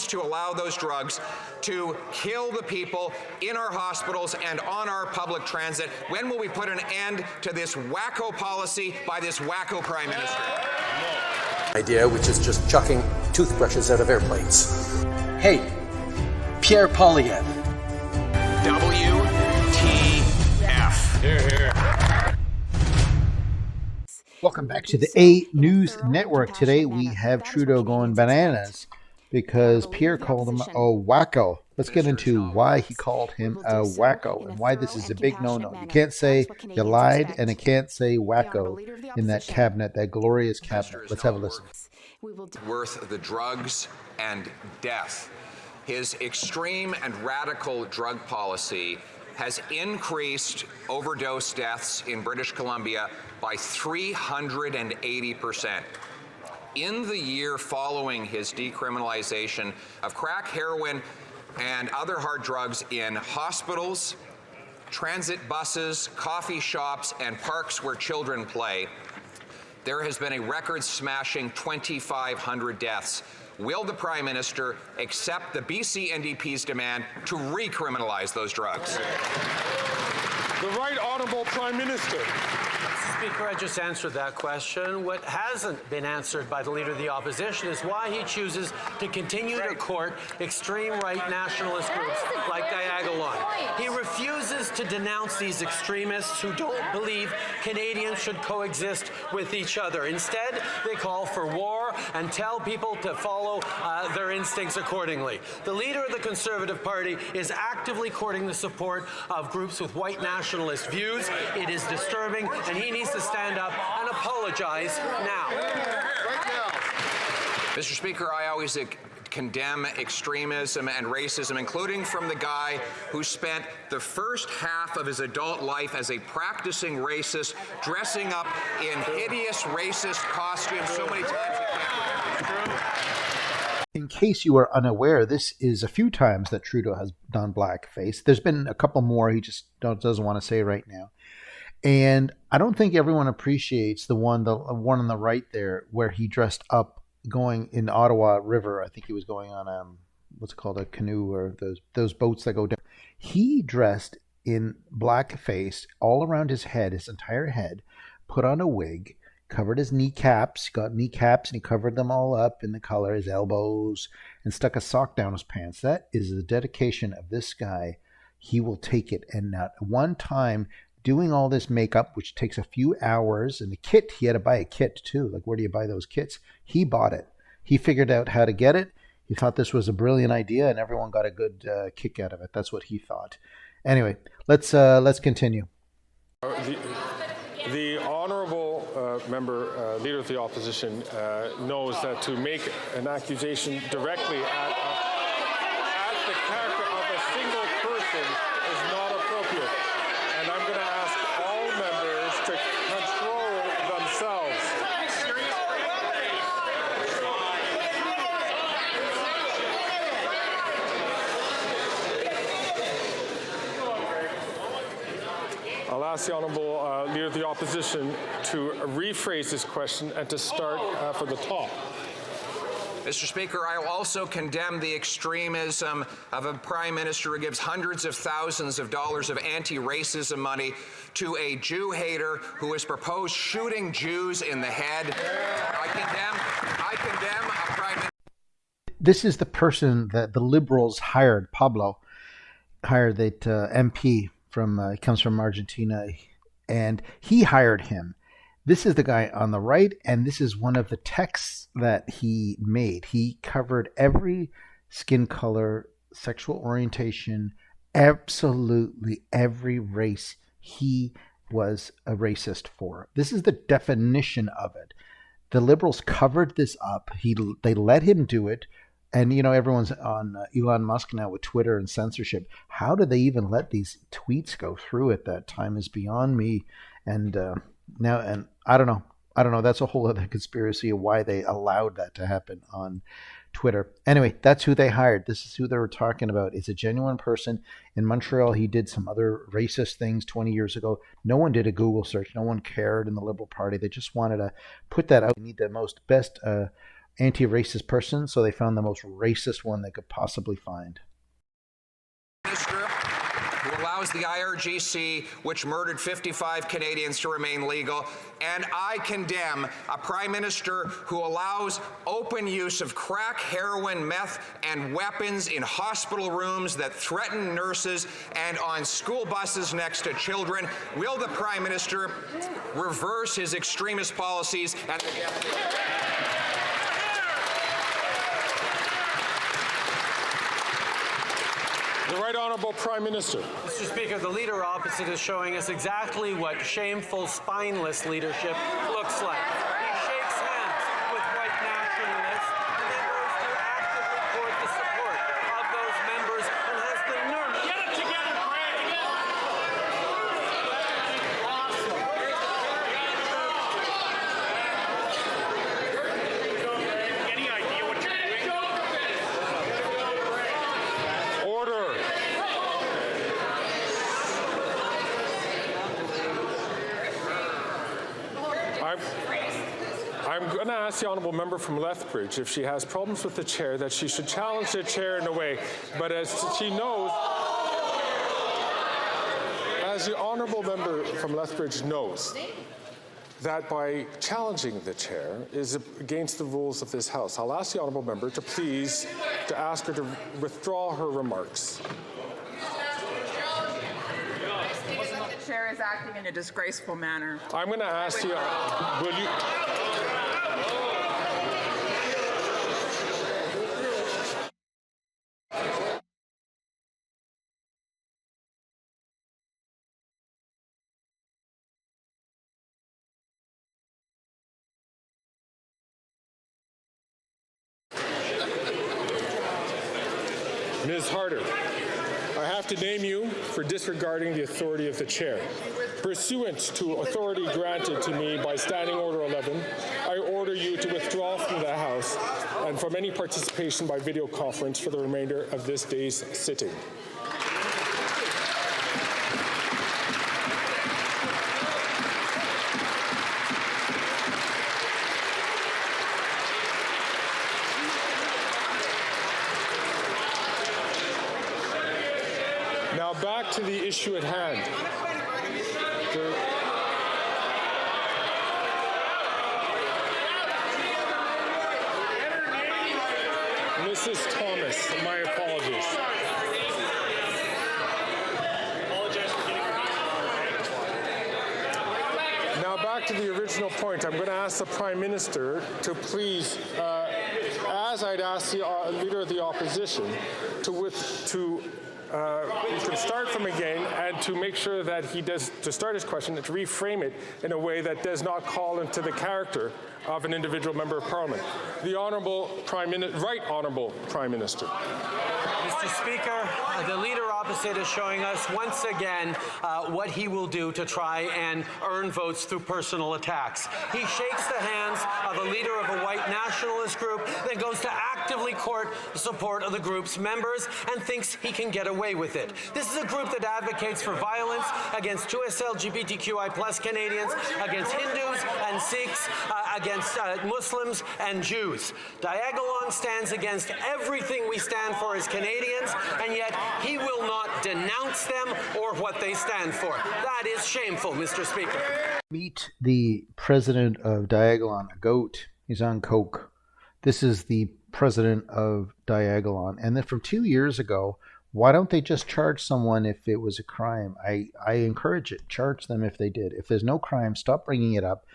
to allow those drugs to kill the people in our hospitals and on our public transit? When will we put an end to this wacko policy by this wacko Prime Minister? Idea, which is just chucking toothbrushes out of airplanes. Hey, Pierre Poilievre. WTF. Here, here. Welcome back to the A News Network. Today we have Trudeau going bananas because Pierre called him a wacko. Let's get into why he called him a wacko and why this is a big no-no. You can't say you lied, and you can't say wacko in that cabinet, that glorious cabinet. Let's have a listen. Worth the drugs and death. His extreme and radical drug policy has increased overdose deaths in British Columbia by 380%. In the year following his decriminalization of crack, heroin, and other hard drugs in hospitals, transit buses, coffee shops, and parks where children play, there has been a record-smashing 2,500 deaths. Will the Prime Minister accept the BC NDP's demand to recriminalize those drugs? The Right Honourable Prime Minister. Speaker, I just answered that question. What hasn't been answered by the Leader of the Opposition is why he chooses to continue to court extreme right nationalist groups like Diagolon. He refuses to denounce these extremists who don't believe Canadians should coexist with each other. Instead, they call for war and tell people to follow their instincts accordingly. The Leader of the Conservative Party is actively courting the support of groups with white nationalist views. It is disturbing, and he needs to stand up and apologize now. Mr. Speaker, I always condemn extremism and racism, including from the guy who spent the first half of his adult life as a practicing racist, dressing up in hideous racist costumes so many times. In case you are unaware, this is a few times that Trudeau has done blackface. There's been a couple more he just doesn't want to say right now. And I don't think everyone appreciates the one on the right there where he dressed up going in Ottawa River. I think he was going on what's it called, a canoe, or those boats that go down. He dressed in blackface all around his head, his entire head, put on a wig, covered his kneecaps, got kneecaps, and he covered them all up in the color, his elbows, and stuck a sock down his pants. That is the dedication of this guy. He will take it. And not one time doing all this makeup, which takes a few hours, and the kit, he had to buy a kit too. Like, where do you buy those kits? He bought it. He figured out how to get it. He thought this was a brilliant idea, and everyone got a good kick out of it. That's what he thought. Anyway, let's continue. The honourable member, Leader of the Opposition, knows that to make an accusation directly at the character of a single person is not appropriate. And I'm going to ask all members to control themselves. I'll ask the Honourable Leader of the Opposition to rephrase this question and to start from the top. Mr. Speaker, I will also condemn the extremism of a Prime Minister who gives hundreds of thousands of dollars of anti-racism money to a Jew hater who has proposed shooting Jews in the head. I condemn a Prime Minister. This is the person that the Liberals hired, Pablo, hired that MP from, he comes from Argentina, and he hired him. This is the guy on the right, and this is one of the texts that he made. He covered every skin color, sexual orientation, absolutely every race he was a racist for. This is the definition of it. The Liberals covered this up. They let him do it. And, you know, everyone's on Elon Musk now with Twitter and censorship. How did they even let these tweets go through at that time is beyond me. And now, and I don't know. That's a whole other conspiracy of why they allowed that to happen on Twitter. Anyway, that's who they hired. This is who they were talking about. It's a genuine person. In Montreal, he did some other racist things 20 years ago. No one did a Google search. No one cared in the Liberal Party. They just wanted to put that out. We need the best anti-racist person, so they found the most racist one they could possibly find. Minister who allows the IRGC, which murdered 55 Canadians, to remain legal. And I condemn a Prime Minister who allows open use of crack, heroin, meth, and weapons in hospital rooms that threaten nurses and on school buses next to children. Will the Prime Minister reverse his extremist policies and the The Right Honourable Prime Minister. Mr. Speaker, the leader opposite is showing us exactly what shameful, spineless leadership looks like. He shakes hands with white nationalists and then goes to actively court the support of those members and has the nerve. Get it together, Greg! Any idea what you're doing? Order. I'm going to ask the honourable member from Lethbridge, if she has problems with the chair, that she should challenge the chair in a way. But as she knows, as the honourable member from Lethbridge knows, that by challenging the chair is against the rules of this House. I'll ask the honourable member to please to ask her to withdraw her remarks. The chair is acting in a disgraceful manner. I'm going to ask you, will you... Ms. Harder, I have to name you for disregarding the authority of the chair. Pursuant to authority granted to me by Standing Order 11, I order you to withdraw from the House and from any participation by video conference for the remainder of this day's sitting. Now back to the issue at hand. Mrs. Thomas, my apologies. Now back to the original point. I'm going to ask the Prime Minister to please, as I'd ask the Leader of the Opposition, you can start from again and to make sure that he does, to start his question, to reframe it in a way that does not call into the character of an individual member of Parliament. The Honourable Right Honourable Prime Minister. Mr. Speaker, the leader opposite is showing us once again what he will do to try and earn votes through personal attacks. He shakes the hands of a leader of a white nationalist group, then goes to actively court the support of the group's members and thinks he can get away with it. This is a group that advocates for violence against 2S LGBTQI+ Canadians, against Hindus and Sikhs, against Muslims and Jews. Diagolon stands against everything we stand for as Canadians, and yet he will not denounce them or what they stand for. That is shameful, Mr. Speaker. Meet the president of Diagolon, a goat. He's on coke. This is the president of Diagolon. And then from 2 years ago, why don't they just charge someone if it was a crime? I encourage it. Charge them if they did. If there's no crime, stop bringing it up.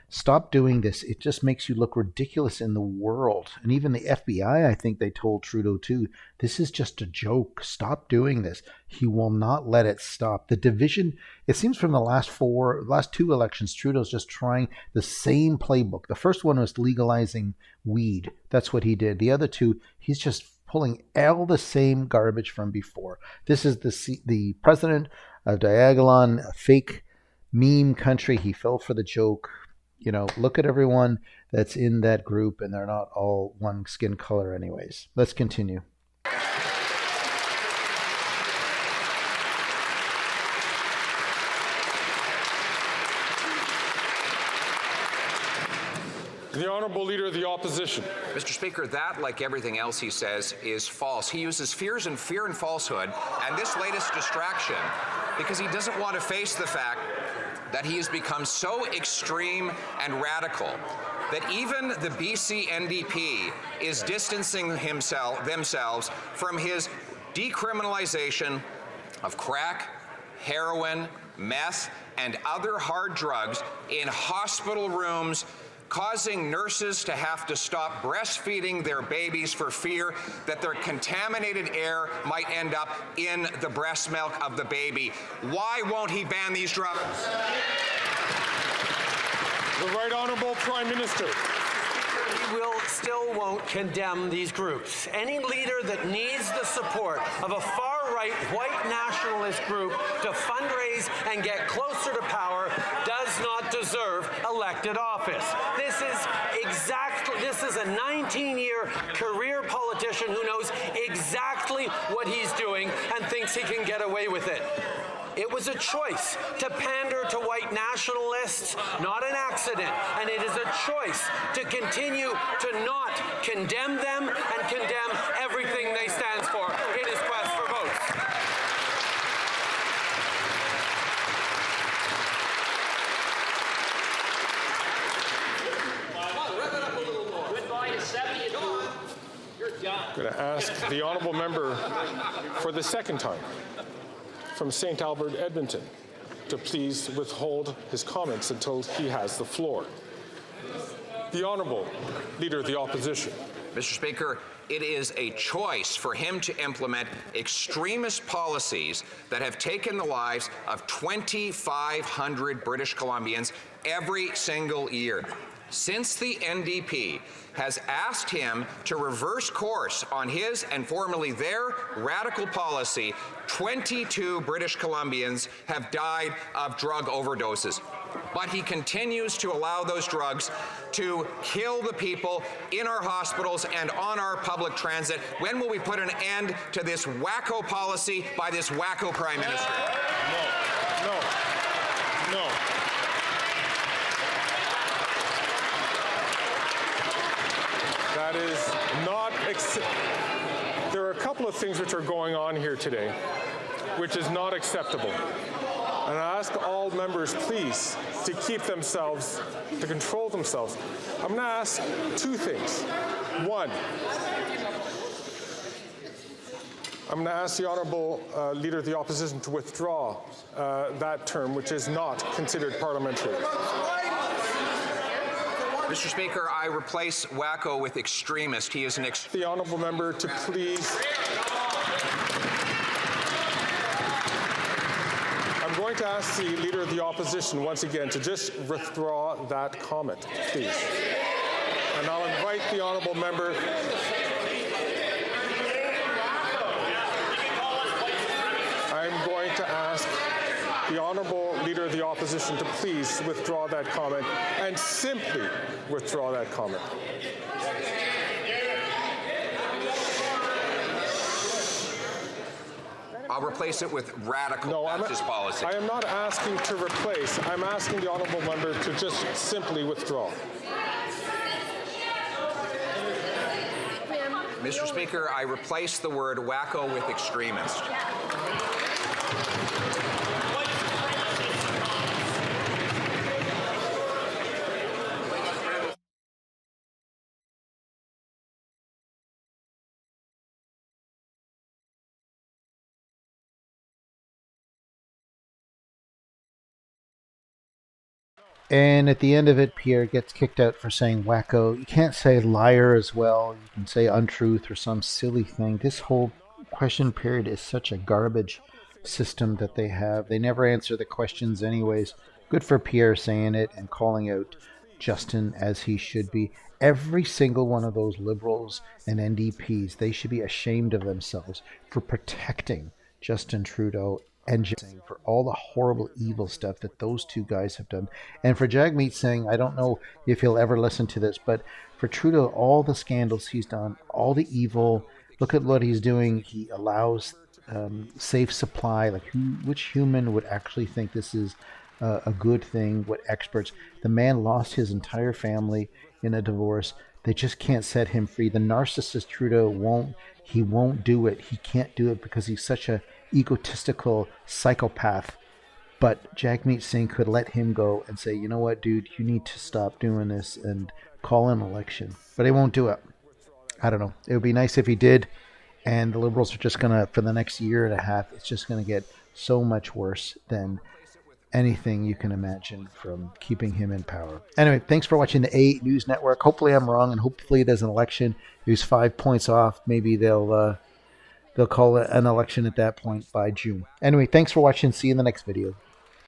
Stop doing this. It just makes you look ridiculous in the world. And even the FBI, I think they told Trudeau too, this is just a joke. Stop doing this. He will not let it stop. The division, it seems from the last two elections, Trudeau's just trying the same playbook. The first one was legalizing weed. That's what he did. The other two, he's just pulling all the same garbage from before. This is the president of Diagolon, a fake meme country. He fell for the joke. You know, look at everyone that's in that group, and they're not all one skin color anyways. Let's continue. The Honourable Honourable Leader of the Opposition. Mr. Speaker, that, like everything else he says, is false. He uses fear and falsehood and this latest distraction because he doesn't want to face the fact that he has become so extreme and radical that even the BC NDP is distancing themselves from his decriminalization of crack, heroin, meth, and other hard drugs in hospital rooms, causing nurses to have to stop breastfeeding their babies for fear that their contaminated air might end up in the breast milk of the baby. Why won't he ban these drugs? The Right Honourable Prime Minister. Still won't condemn these groups. Any leader that needs the support of a far-right white nationalist group to fundraise and get closer to power does not deserve elected office. This is a 19-year career politician who knows exactly what he's doing and thinks he can get away with it. It was a choice to pander to white nationalists, not an accident. And it is a choice to continue to not condemn them and condemn everything they stand for in his quest for votes. I'm going to ask the Honourable Member for the second time from St. Albert, Edmonton, to please withhold his comments until he has the floor. The Honourable Leader of the Opposition. Mr. Speaker, it is a choice for him to implement extremist policies that have taken the lives of 2,500 British Columbians every single year. Since the NDP has asked him to reverse course on his and formerly their radical policy, 22 British Columbians have died of drug overdoses. But he continues to allow those drugs to kill the people in our hospitals and on our public transit. When will we put an end to this wacko policy by this wacko Prime Minister? No. That is not there are a couple of things which are going on here today which is not acceptable. And I ask all members, please, to keep themselves, to control themselves. I'm going to ask two things. One, I'm going to ask the Honourable Leader of the Opposition to withdraw that term, which is not considered parliamentary. Mr. Speaker, I replace wacko with extremist. He is an The Honourable Member to please. I'm going to ask the Leader of the Opposition once again to just withdraw that comment, please. And I'll invite the Honourable Member. I'm going to ask the Honourable Leader of the Opposition to please withdraw that comment and simply withdraw that comment. I'll replace it with radical fascist policy. I am not asking to replace. I'm asking the Honourable Member to just simply withdraw. Mr. Speaker, I replace the word wacko with extremist. And at the end of it, Pierre gets kicked out for saying wacko. You can't say liar as well. You can say untruth or some silly thing. This whole question period is such a garbage system that they have. They never answer the questions anyways. Good for Pierre saying it and calling out Justin as he should be. Every single one of those Liberals and NDPs, they should be ashamed of themselves for protecting Justin Trudeau and for all the horrible, evil stuff that those two guys have done. And for Jagmeet saying, I don't know if he'll ever listen to this, but for Trudeau, all the scandals he's done, all the evil, look at what he's doing. He allows safe supply. Like, which human would actually think this is a good thing. What experts, the man lost his entire family in a divorce. They just can't set him free. The narcissist Trudeau won't do it. He can't do it because he's such a egotistical psychopath. But Jagmeet Singh could let him go and say, you know what, dude, you need to stop doing this and call an election. But he won't do it. I don't know. It would be nice if he did. And the Liberals are just going to, for the next year and a half, it's just going to get so much worse than anything you can imagine from keeping him in power. Anyway, thanks for watching the A News Network. Hopefully I'm wrong, and hopefully there's an election. He was 5 points off. Maybe they'll call it an election at that point by June. Anyway, thanks for watching. See you in the next video.